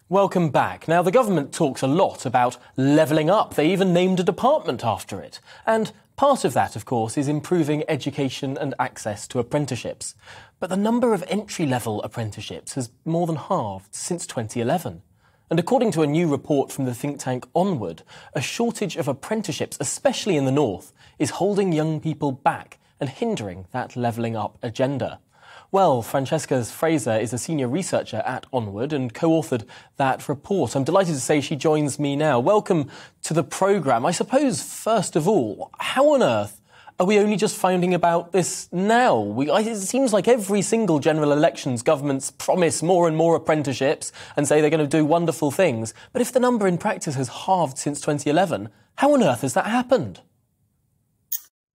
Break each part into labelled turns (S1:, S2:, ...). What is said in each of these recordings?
S1: Welcome back. Now, the government talks a lot about levelling up. They even named a department after it. And part of that, of course, is improving education and access to apprenticeships. But the number of entry-level apprenticeships has more than halved since 2011. And according to a new report from the think tank Onward, a shortage of apprenticeships, especially in the north, is holding young people back and hindering that levelling up agenda. Well, Francesca Fraser is a senior researcher at Onward and co-authored that report. I'm delighted to say she joins me now. Welcome to the programme. I suppose, first of all, how on earth are we only just finding about this now? It seems like every single general elections, governments promise more and more apprenticeships and say they're going to do wonderful things. But if the number in practice has halved since 2011, how on earth has that happened?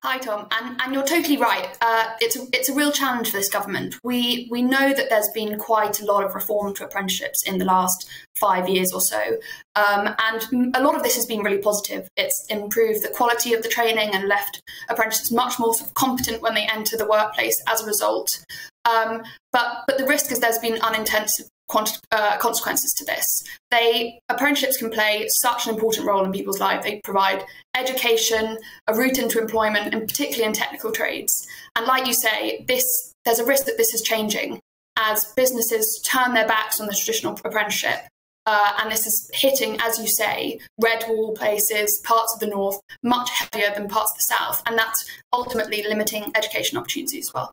S2: Hi, Tom, and you're totally right. It's a real challenge for this government. We know that there's been quite a lot of reform to apprenticeships in the last 5 years or so, and a lot of this has been really positive. It's improved the quality of the training and left apprentices much more sort of competent when they enter the workplace as a result. But the risk is there's been unintended consequences to this. Apprenticeships can play such an important role in people's lives. They provide education, a route into employment, and particularly in technical trades. And like you say, there's a risk that this is changing as businesses turn their backs on the traditional apprenticeship. And this is hitting, as you say, red wall places, parts of the north, much heavier than parts of the south. And that's ultimately limiting education opportunities as well.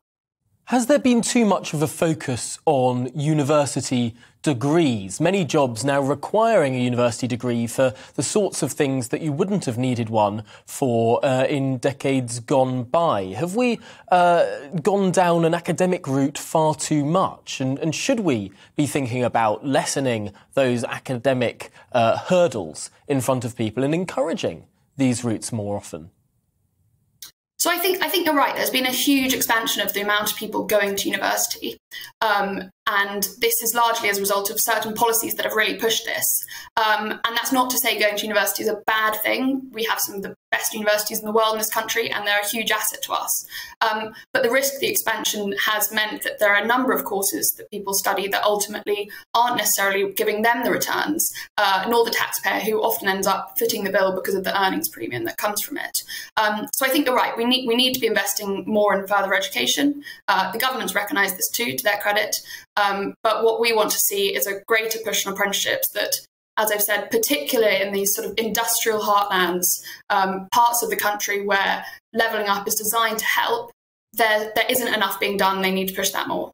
S1: Has there been too much of a focus on university degrees? Many jobs now requiring a university degree for the sorts of things that you wouldn't have needed one for in decades gone by. Have we gone down an academic route far too much? And should we be thinking about lessening those academic hurdles in front of people and encouraging these routes more often?
S2: So I think you're right. There's been a huge expansion of the amount of people going to university. And this is largely as a result of certain policies that have really pushed this. And that's not to say going to university is a bad thing. We have some of the best universities in the world in this country, and they're a huge asset to us. But the risk of the expansion has meant that there are a number of courses that people study that ultimately aren't necessarily giving them the returns, nor the taxpayer, who often ends up footing the bill because of the earnings premium that comes from it. So I think you're right. We need to be investing more in further education. The government's recognised this too, to their credit. But what we want to see is a greater push on apprenticeships that, as I've said, particularly in these sort of industrial heartlands, parts of the country where levelling up is designed to help, there isn't enough being done. They need to push that more.